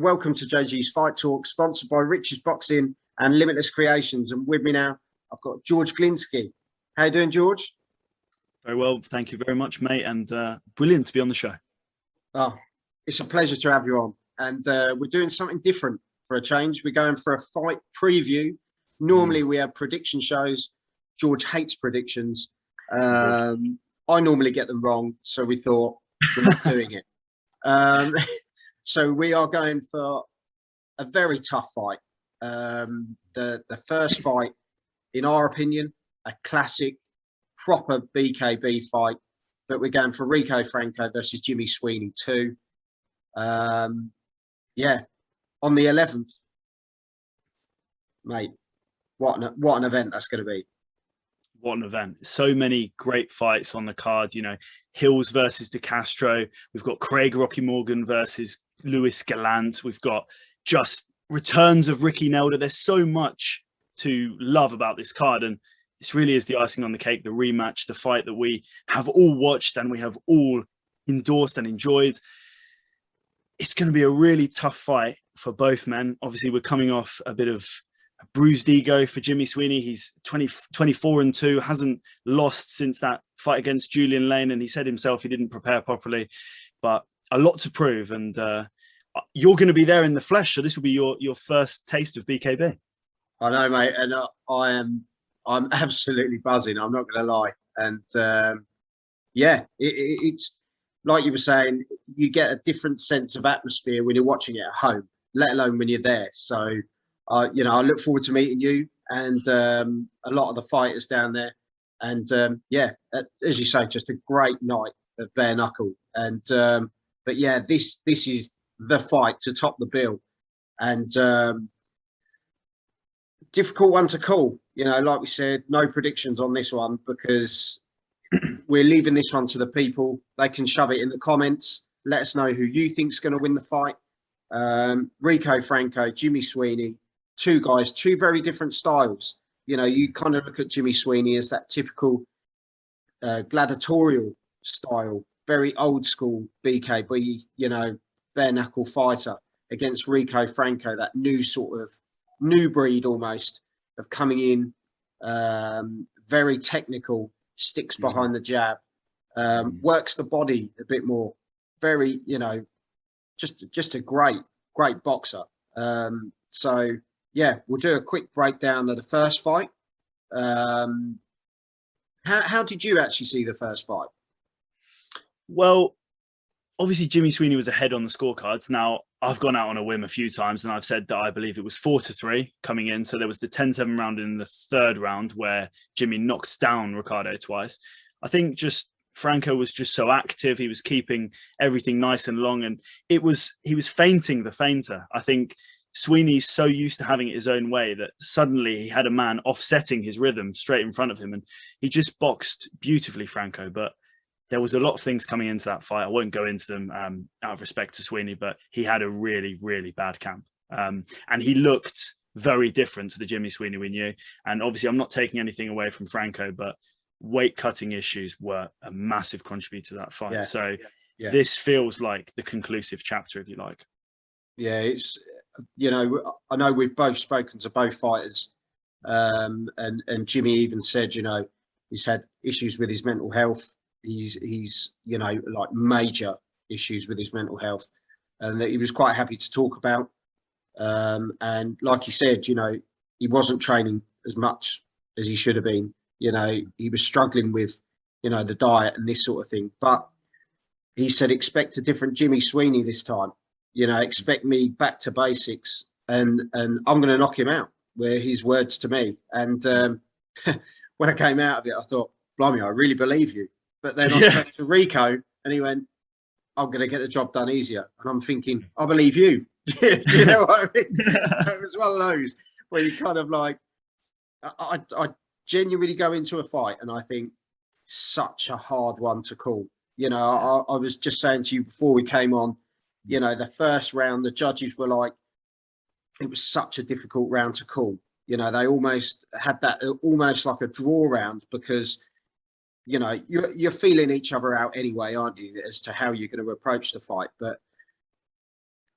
Welcome to JG's Fight Talk, sponsored by Rich's Boxing and Limitless Creations. And with me now, I've got George Glinski. How you doing, George? Very well, thank you very much, mate, and brilliant to be on the show. Oh, it's a pleasure to have you on. And we're doing something different for a change. We're going for a fight preview. Normally we have prediction shows. George hates predictions. I normally get them wrong, so we thought we're not doing it. So we are going for a very tough fight. The first fight, in our opinion, a classic, proper BKB fight. But we're going for Rico Franco versus Jimmy Sweeney 2. Yeah, on the 11th, mate. What an event that's going to be. What an event. So many great fights on the card. You know, Hills versus De Castro. We've got Craig Rocky Morgan versus Luis Gallant. We've got just returns of Ricky Nelder. There's so much to love about this card. And this really is the icing on the cake, the rematch, the fight that we have all watched and we have all endorsed and enjoyed. It's going to be a really tough fight for both men. Obviously, we're coming off a bit of a bruised ego for Jimmy Sweeney. He's 24-2, hasn't lost since that fight against Julian Lane, and he said himself he didn't prepare properly, but a lot to prove. And you're going to be there in the flesh, so this will be your first taste of BKB. I know, mate, and I'm absolutely buzzing. I'm not going to lie, and yeah, it's like you were saying, you get a different sense of atmosphere when you're watching it at home, let alone when you're there. So, you know, I look forward to meeting you and a lot of the fighters down there. And yeah, as you say, just a great night of bare knuckle. And but yeah, this is the fight to top the bill, and difficult one to call. You know, like we said, no predictions on this one because we're leaving this one to the people. They can shove it in the comments. Let us know who you think's going to win the fight. Rico Franco, Jimmy Sweeney, two guys, two very different styles. You know, you kind of look at Jimmy Sweeney as that typical gladiatorial style, very old school BKB, you know, bare knuckle fighter, against Rico Franco, that new breed almost of coming in, very technical, sticks behind the jab, works the body a bit more, very, you know, just a great boxer. So yeah, we'll do a quick breakdown of the first fight. How did you actually see the first fight? Well, obviously Jimmy Sweeney was ahead on the scorecards. Now, I've gone out on a whim a few times and I've said that I believe it was 4-3 coming in. So there was the 10-7 round in the third round where Jimmy knocked down Ricardo twice. I think just Franco was just so active. He was keeping everything nice and long, and he was feinting the feinter. I think Sweeney's so used to having it his own way that suddenly he had a man offsetting his rhythm straight in front of him, and he just boxed beautifully, Franco. But there was a lot of things coming into that fight. I won't go into them out of respect to Sweeney, but he had a really, really bad camp. And he looked very different to the Jimmy Sweeney we knew. And obviously I'm not taking anything away from Franco, but weight cutting issues were a massive contributor to that fight. Yeah. So this feels like the conclusive chapter, if you like. Yeah, it's, you know, I know we've both spoken to both fighters, and Jimmy even said, you know, he's had issues with his mental health. He's you know, like major issues with his mental health, and that he was quite happy to talk about. And like he said, you know, he wasn't training as much as he should have been. You know, he was struggling with, you know, the diet and this sort of thing. But he said, expect a different Jimmy Sweeney this time. You know, expect me back to basics, and I'm going to knock him out, were his words to me. And when I came out of it, I thought, blimey, I really believe you. But then I spoke to Rico and he went, I'm going to get the job done easier. And I'm thinking, I believe you. Do you know what I mean? It was one of those where you kind of like, I genuinely go into a fight and I think such a hard one to call. You know, I was just saying to you before we came on, you know, the first round, the judges were like, it was such a difficult round to call. You know, they almost had that almost like a draw round because, you know, you're feeling each other out anyway, aren't you, as to how you're going to approach the fight. But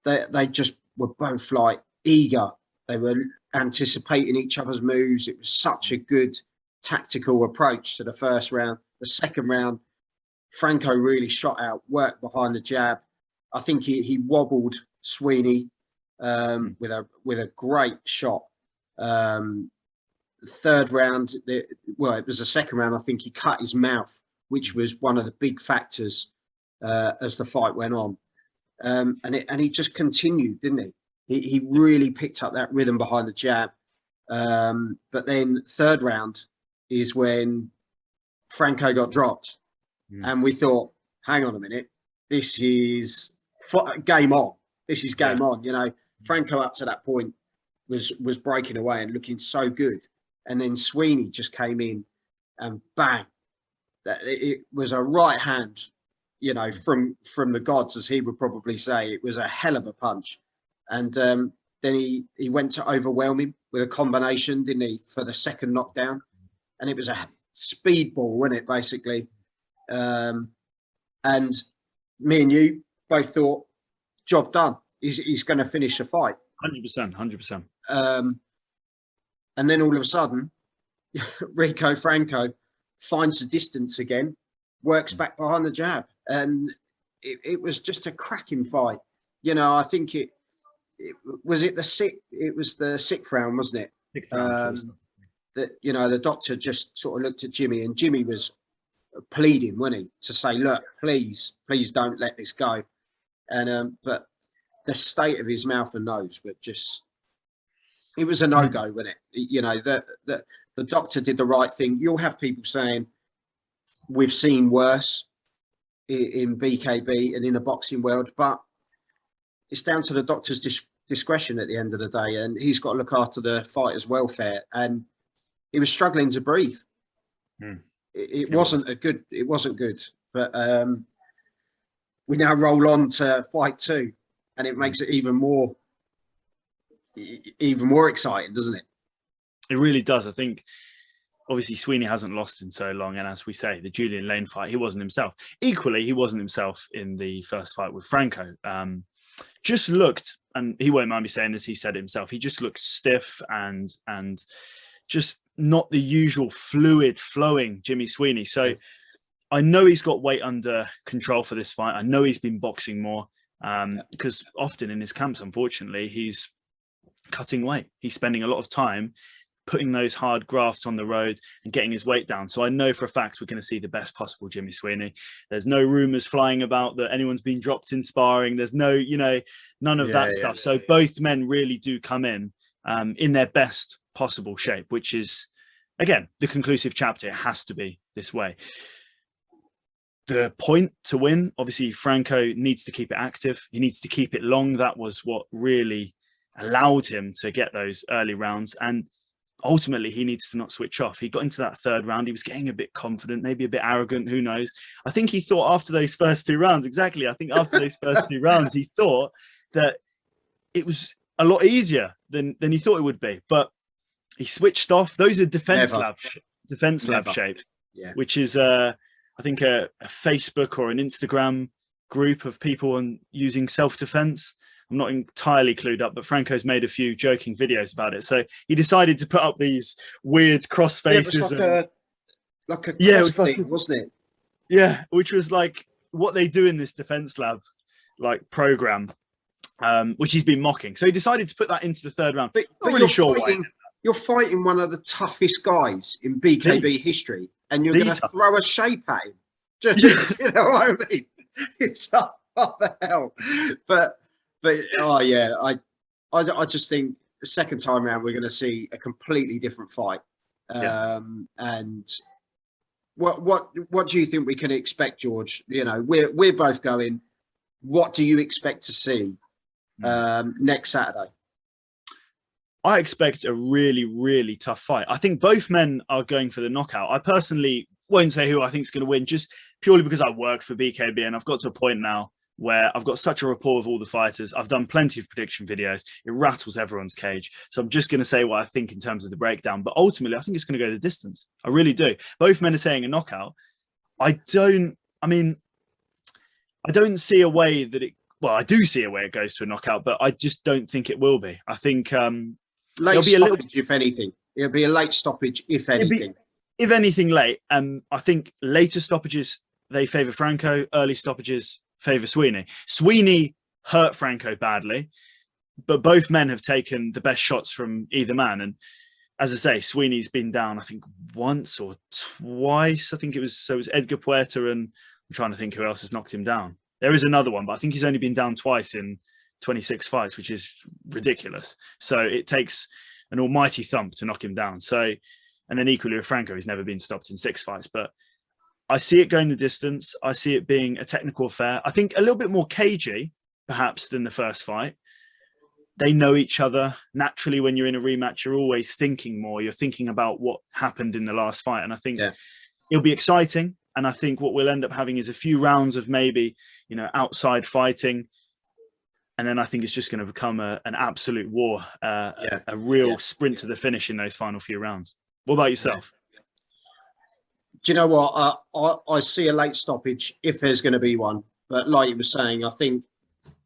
they just were both like eager. They were anticipating each other's moves. It was such a good tactical approach to the first round. The second round, Franco really shot out, worked behind the jab. I think he wobbled Sweeney with a great shot. Third round, it was the second round. I think he cut his mouth, which was one of the big factors as the fight went on. And he just continued, didn't he? He really picked up that rhythm behind the jab. But then third round is when Franco got dropped, and we thought, hang on a minute, this is game on. This is game on. You know, Franco up to that point was breaking away and looking so good, and then Sweeney just came in and bang, it was a right hand, you know, from the gods, as he would probably say. It was a hell of a punch, and then he went to overwhelm him with a combination, didn't he, for the second knockdown, and it was a speedball, wasn't it, basically? And me and you both thought, job done. He's going to finish the fight. 100%. And then all of a sudden, Rico Franco finds the distance again, works back behind the jab, and it was just a cracking fight. You know, I think it was the sixth round, wasn't it? Sixth round, that, you know, the doctor just sort of looked at Jimmy, and Jimmy was pleading, wasn't he, to say, look, please don't let this go. And but the state of his mouth and nose, but just, it was a no-go, wasn't it? You know, the doctor did the right thing. You'll have people saying we've seen worse in BKB and in the boxing world, but it's down to the doctor's discretion at the end of the day, and he's got to look after the fighter's welfare. And he was struggling to breathe. It wasn't good. But we now roll on to fight two, and it makes it even more exciting, doesn't it? It really does. I think obviously Sweeney hasn't lost in so long, and as we say, the Julian Lane fight, he wasn't himself. Equally, he wasn't himself in the first fight with Franco. Just looked, and he won't mind me saying this, he said it himself, he just looked stiff and just not the usual fluid flowing Jimmy Sweeney. So I know he's got weight under control for this fight. I know he's been boxing more because often in his camps, unfortunately, he's cutting weight. He's spending a lot of time putting those hard grafts on the road and getting his weight down. So I know for a fact we're going to see the best possible Jimmy Sweeney. There's no rumors flying about that anyone's been dropped in sparring. There's no, you know, none of that stuff. So both men really do come in their best possible shape, which is, again, the conclusive chapter. It has to be this way. The point to win, obviously, Franco needs to keep it active. He needs to keep it long. That was what really allowed him to get those early rounds. And ultimately, he needs to not switch off. He got into that third round. He was getting a bit confident, maybe a bit arrogant. Who knows? I think he thought after those first two rounds, exactly. I think after those first two rounds, he thought that it was a lot easier than he thought it would be. But he switched off. Those are defense lab shapes, which is, I think, a Facebook or an Instagram group of people using self-defense. I'm not entirely clued up, but Franco's made a few joking videos about it. So he decided to put up these weird cross faces. It was like thing, wasn't it? Yeah, which was like what they do in this defense lab like program, which he's been mocking. So he decided to put that into the third round. But really sure why. You're fighting one of the toughest guys in BKB history, and you're going to throw a shape at him. Just, you know what I mean? It's what the hell. But oh yeah, I just think the second time around we're going to see a completely different fight. And what do you think we can expect, George? You know, we're both going. What do you expect to see next Saturday? I expect a really, really tough fight. I think both men are going for the knockout. I personally won't say who I think is going to win, just purely because I work for BKB and I've got to a point now where I've got such a rapport with all the fighters. I've done plenty of prediction videos. It rattles everyone's cage. So I'm just going to say what I think in terms of the breakdown. But ultimately, I think it's going to go the distance. I really do. Both men are saying a knockout. I don't see a way that I do see a way it goes to a knockout, but I just don't think it will be. I think late stoppage, if anything. It'll be a late stoppage, if anything. If anything, late. I think later stoppages, they favour Franco. Early stoppages favour Sweeney. Sweeney hurt Franco badly, but both men have taken the best shots from either man. And as I say, Sweeney's been down, I think, once or twice. I think it was Edgar Puerta, and I'm trying to think who else has knocked him down. There is another one, but I think he's only been down twice in 26 fights, which is ridiculous. So it takes an almighty thump to knock him down. So, and then equally with Franco, he's never been stopped in 6 fights. But I see it going the distance. I see it being a technical affair. I think a little bit more cagey, perhaps, than the first fight. They know each other. Naturally, when you're in a rematch, you're always thinking more. You're thinking about what happened in the last fight. And I think it'll be exciting. And I think what we'll end up having is a few rounds of maybe, outside fighting. And then I think it's just going to become an absolute war, a real sprint to the finish in those final few rounds. What about yourself? Do you know what? I see a late stoppage if there's going to be one. But like you were saying, I think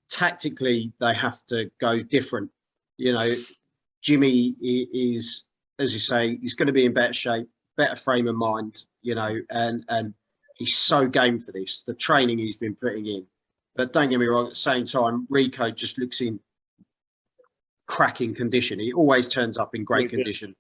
tactically they have to go different. Jimmy is, as you say, he's going to be in better shape, better frame of mind, and he's so game for this, the training he's been putting in. But don't get me wrong, at the same time, Rico just looks in cracking condition. He always turns up in great condition.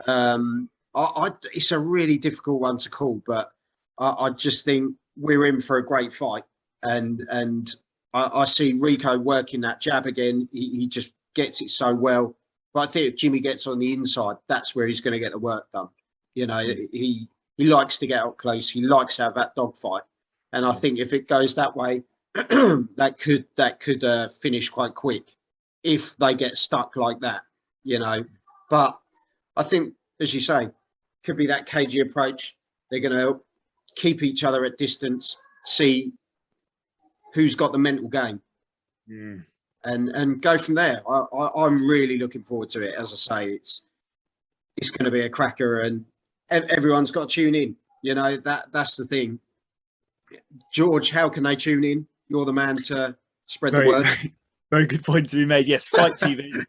It's a really difficult one to call, but I just think we're in for a great fight. And I see Rico working that jab again. He just gets it so well. But I think if Jimmy gets on the inside, that's where he's going to get the work done. He likes to get up close. He likes to have that dogfight. And I think if it goes that way, that could finish quite quick if they get stuck like that, But I think, as you say, could be that cagey approach. They're going to keep each other at distance, see who's got the mental game, and go from there. I'm really looking forward to it. As I say, it's going to be a cracker, and everyone's got to tune in. That's the thing. George, how can they tune in? You're the man to spread the word. Very good point to be made. Yes, Fight TV.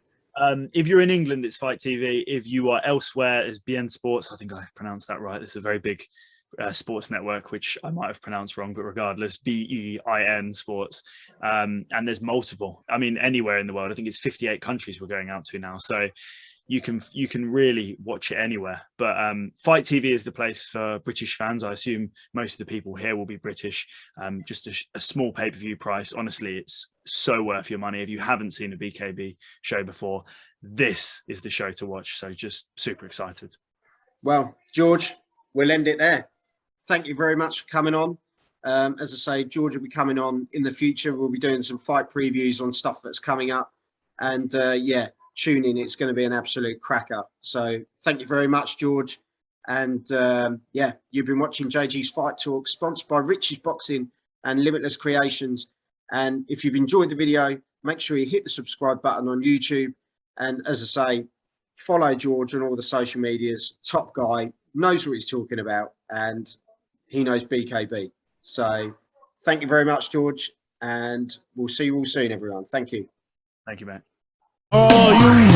If you're in England, it's Fight TV. If you are elsewhere, it's BN Sports. I think I pronounced that right. It's a very big sports network, which I might have pronounced wrong, but regardless, BEIN Sports. And there's multiple. I mean, anywhere in the world. I think it's 58 countries we're going out to now. So you can really watch it anywhere. But Fight TV is the place for British fans. I assume most of the people here will be British. Just a small pay-per-view price. Honestly, it's so worth your money. If you haven't seen a BKB show before, this is the show to watch. So just super excited. Well, George, we'll end it there. Thank you very much for coming on. As I say, George will be coming on in the future. We'll be doing some fight previews on stuff that's coming up. And tune in. It's going to be an absolute cracker. So thank you very much, George. And you've been watching JG's Fight Talk, sponsored by Rich's Boxing and Limitless Creations. And if you've enjoyed the video, make sure you hit the subscribe button on YouTube. And as I say, follow George on all the social medias. Top guy, knows what he's talking about, and he knows BKB. So thank you very much, George. And we'll see you all soon, everyone. Thank you. Thank you, mate. Oh, you